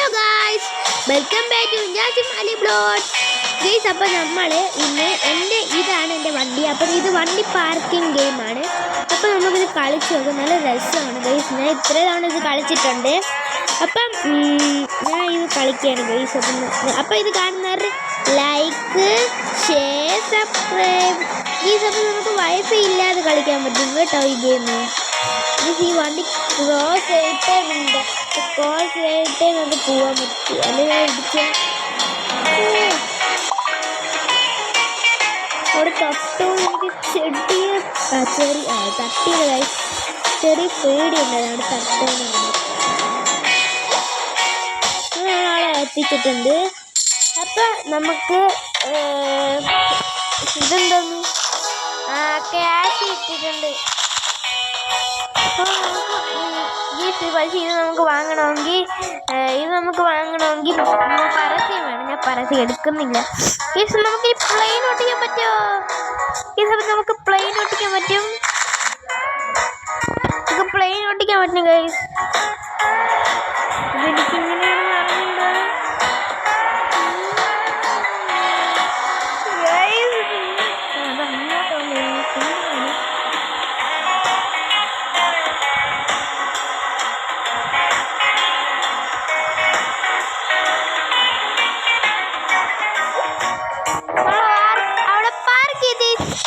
Hello guys, welcome back to Jasim Ali blogs. Guys, അപ്പോൾ നമ്മൾ ഇന്ന് ഇതാണ് എൻ്റെ വണ്ടി. അപ്പോൾ ഇത് വണ്ടി പാർക്കിംഗ് ഗെയിമാണ്. അപ്പോൾ നമുക്കിത് കളിച്ച് നോക്കാം. നല്ല രസമാണ് ഗൈസ്. ഞാൻ ഇത്ര തവണ ഇത് കളിച്ചിട്ടുണ്ട്. അപ്പം ഞാൻ ഇത് കളിക്കുകയാണ് ഗൈസ്. അപ്പോൾ ഇത് കാണുന്നവർ ലൈക്ക്, ഷെയർ, സബ്സ്ക്രൈബ്. ഗൈസ്, അപ്പോൾ നമുക്ക് വൈഫൈ ഇല്ലാതെ കളിക്കാൻ പറ്റും കേട്ടോ ഈ ഗെയിം. ഈ വണ്ടി ക്രോസ് ചെയ്തിട്ടേ നമുക്ക് പോകാൻ പറ്റും. അല്ലെങ്കിൽ ഇടിച്ച അവിടെ തട്ടോ എനിക്ക് തട്ടിയതായി ചെറിയ പേടിയുണ്ട്. അവിടെ തട്ടോന്ന് ആളെ എത്തിച്ചിട്ടുണ്ട്. അപ്പം നമുക്ക് ഇതെന്തോന്നു ക്യാഷ് ഇട്ടിട്ടുണ്ട്. പക്ഷേ ഇത് നമുക്ക് വാങ്ങണമെങ്കിൽ പരസ്യം വേണം. ഞാൻ പരസ്യം എടുക്കുന്നില്ല. ഈ നമുക്ക് ഈ പ്ലെയിൻ ഓട്ടിക്കാൻ പറ്റുമോ? ഈ സമയത്ത് നമുക്ക് പ്ലെയിൻ ഓട്ടിക്കാൻ പറ്റും. ഗൈസ്, ഇതെനിക്ക് ഇങ്ങനെയാണെന്ന് അറിഞ്ഞൂടാ.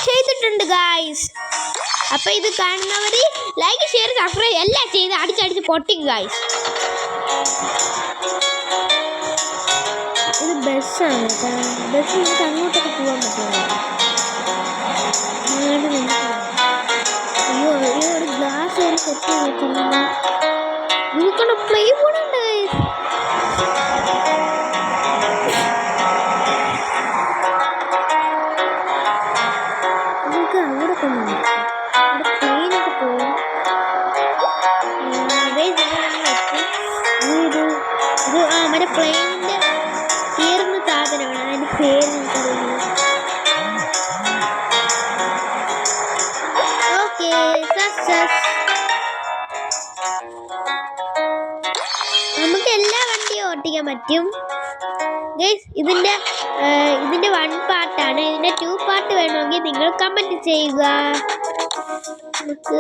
ചെയ്തിട്ടുണ്ട് ഗായ്സ്. അപ്പോൾ ഇത് കാണുന്നവർ ലൈക്ക്, ഷെയർ, സബ്സ്ക്രൈബ് എല്ലാം ചെയ്ത് അടിച്ചടിച്ച് പൊട്ടിക്കും ഗായ്സ്. ഇത് ബസ്സാണ് കേട്ടോ. ബസ് നമുക്ക് അങ്ങോട്ടൊക്കെ പോകാൻ പറ്റുമോ? അയ്യോ ഒരു ഗ്ലാസ് ഒരു സെറ്റ് വെച്ചിട്ടുണ്ട്. നമുക്കുള്ള പ്ലേ ബോർഡുണ്ട് ഗായ്സ്. അവിടെ തന്നെ അവിടെ പ്ലെയിനൊക്കെ പോകും. ഇത് മറ്റേ പ്ലെയിനിൻ്റെ തീർന്ന സാധനമാണ്. അതിൻ്റെ പേര് നമുക്കറിയുന്നത്. ഓക്കെ, നമുക്ക് എല്ലാ വണ്ടിയും ഓട്ടിക്കാൻ പറ്റും ഗൈസ്. ഇതിൻ്റെ 1 പാർട്ടാണ്. ഇതിൻ്റെ 2 പാർട്ട് വേണമെങ്കിൽ നിങ്ങൾ കമൻറ്റ് ചെയ്യുക. നമുക്ക്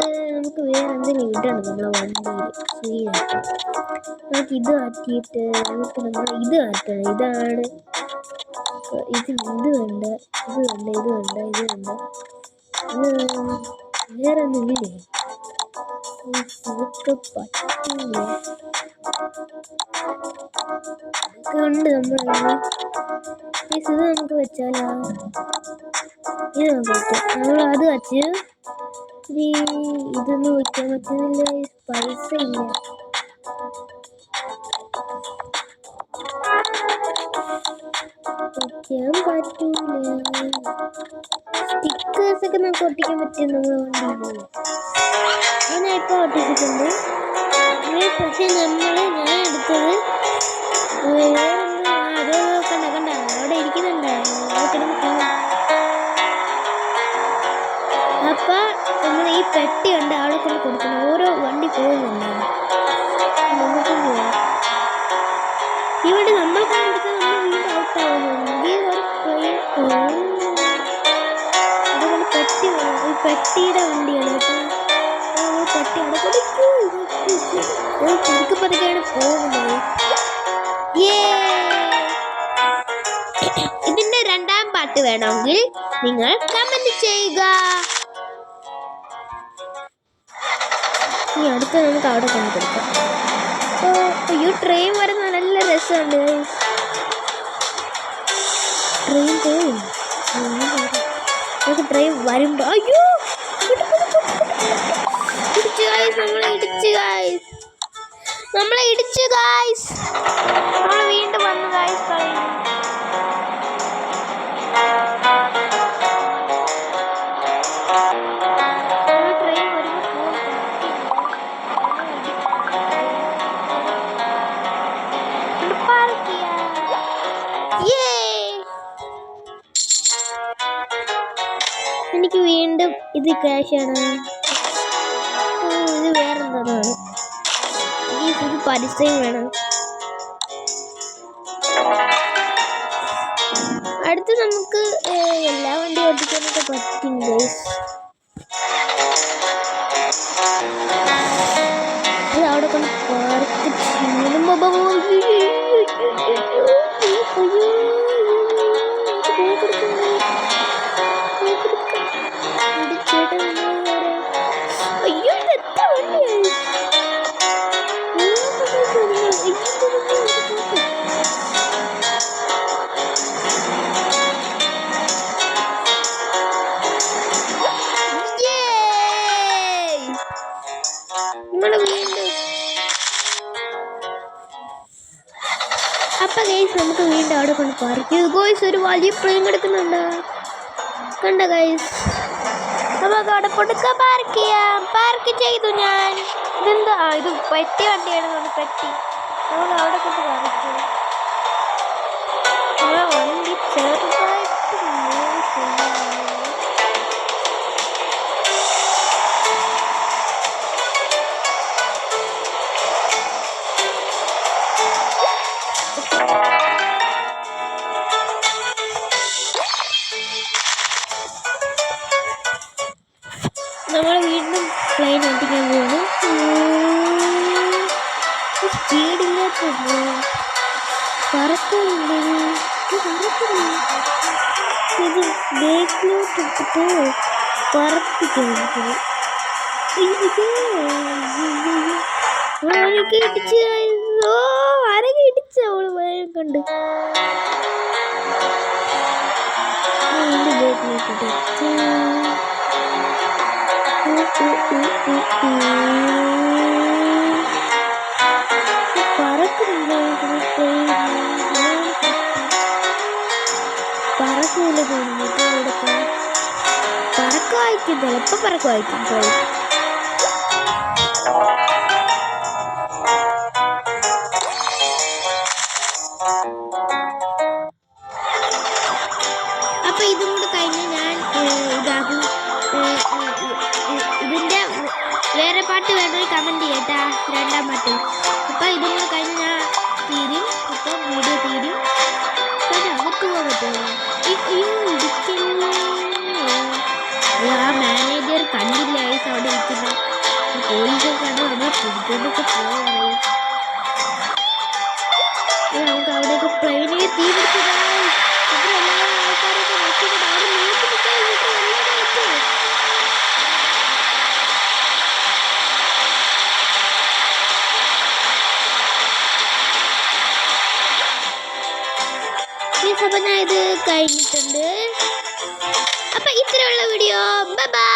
വേറെ എന്തെങ്കിലും ഇടണം നമ്മളെ വണ്ടിയിൽ. ശരിയായിട്ട് നമുക്ക് ഇത് മാറ്റിയിട്ട് നമ്മൾ ഇത് മാറ്റണം. ഇതാണ് ഇത് വേണ്ട. വേറെ ഒന്നുമില്ലേ? ഇതൊക്കെ പറ്റില്ല. കൊണ്ട് ഇത് നമുക്ക് വെച്ചാലോ? ഇത് നമുക്ക് വെച്ചാൽ നമ്മൾ അത് വെച്ച് ഇതൊന്നും വെക്കാൻ പറ്റുന്നില്ല. പൈസ ഇല്ല. വെക്കാൻ പറ്റൂല. സ്റ്റിക്കേഴ്സൊക്കെ നമുക്ക് ഒട്ടിക്കാൻ പറ്റും നമ്മളെ വണ്ടിയിൽ. ഞാൻ ഇപ്പോൾ ഒട്ടിച്ചിട്ടുണ്ട്. പക്ഷെ ഞാൻ എടുത്തത് വേറൊന്നും. അത് കണ്ട അവിടെ ഇരിക്കുന്നുണ്ട്. അപ്പം നമ്മൾ ഈ പെട്ടി ഉണ്ട് അവിടെ കൊണ്ട് കൊടുക്കണം. ഓരോ വണ്ടി പോകുന്നുണ്ട്. നമുക്ക് പോവാം. ഇവിടെ നമ്മൾ കൊടുത്താൽ നമ്മൾ വീണ്ടും ഔട്ടാവുന്നുണ്ട്. അതുകൊണ്ട് പെട്ടിയുടെ വണ്ടിയാണ് കേട്ടോ. പെട്ടി അവിടെ പതുക്കെയാണ് പോകുന്നത്. ഇതിന്റെ 2ാം പാർട്ട് വേണമെങ്കിൽ നിങ്ങൾ കമന്റ് ചെയ്യുക. ഇനി അടുത്ത് നമുക്ക് അവിടെ കൊണ്ട് കൊടുക്കാം. അയ്യോ, ട്രെയിൻ വരുന്ന നല്ല രസമുണ്ട്. ട്രെയിൻ വരുമ്പോ അയ്യോ നമ്മളെ ഇടിച്ചു ഗായ്സ്. നമ്മൾ വീണ്ടും വന്നു ഗായ്സ്. ട്രെയിൻ എനിക്ക് വീണ്ടും ഇത് ക്രാഷാണ്. ഇത് വേറെന്താണ്? ഇത് പരസ്യം വേണം. ഇത് നമുക്ക് എല്ലാ വണ്ടി ഓടിക്കാനൊക്കെ പറ്റും ഗൈസ്. ഇത് അവിടെ കൊണ്ട് പാർക്ക് ചെയ്യുമ്പോൾ അയ്യോ ഇതെത്ര വണ്ടിയായി. അപ്പൊ ഗൈസ് നമുക്ക് വീണ്ടും അവിടെ കൊണ്ട് പാർക്ക് ചെയ്തു. ഗൈസ് ഒരു വലിയ പ്ലെയിൻ കിടക്കുന്നുണ്ട് കണ്ട ഗൈസ്. നമുക്ക് അവിടെ കൊടുക്ക പാർക്ക് ചെയ്യാം. പാർക്ക് ചെയ്തു ഞാൻ. ഇതെന്താ ഇത് പെട്ടി വണ്ടിയാണ്. പെട്ടി നമുക്ക് അവിടെ കൊണ്ട് പാർക്ക് ചെയ്യാം. വണ്ടി ചെറുതായിട്ട് നമ്മൾ വീണ്ടും പ്ലെയിൻ ഓടിക്കാൻ പോകുന്നു. സ്പീഡില്ലാത്ത പറക്കുന്നുണ്ട്. ഇത് ബേക്കിലോട്ട് ഇട്ടിട്ട് പറപ്പിക്കുന്നു. ആരൊക്കെ ഇടിച്ച് ആരൊക്കെ ഇടിച്ച അവള് വേഗം കണ്ട് ബേക്കിലോട്ടിട്ട് പറക്കൂല തോന്നുന്നു. പറക്ക വായിക്കും ചിലപ്പോൾ പറക്ക വായിക്കും. അപ്പൊ ഇതും കൂടെ കഴിഞ്ഞ് ഞാൻ ഇതാകും. ഇതിന്റെ വേറെ പാട്ട് വേണ്ടൊരു കമന്റ് ചെയ്യട്ടാ, രണ്ടാം പാട്ട്. അപ്പൊ ഇതും കൂടെ കഴിഞ്ഞ് ഞാൻ തീരും. അപ്പൊ വീഡിയോ തീരും. അകത്ത് പോകാൻ പറ്റുമോ? ആ മാനേജർ കണ്ടില്ല ഐസ് അവിടെ ഇരിക്കുന്ന പോലീസൊക്കെ കണ്ട് നമ്മളെ പിടിക്കൊണ്ടൊക്കെ പോകാൻ. നമുക്ക് അവിടെയൊക്കെ പ്ലെയിനിൽ തീ പിടിച്ചതാ. ആൾക്കാരൊക്കെ രക്ഷപ്പെട്ടു. അവിടെ നോക്കി അപ്പൊ ഞാൻ ഇത് കഴിഞ്ഞിട്ടുണ്ട്. അപ്പൊ ഇത്രയുള്ള വീഡിയോ. Bye bye.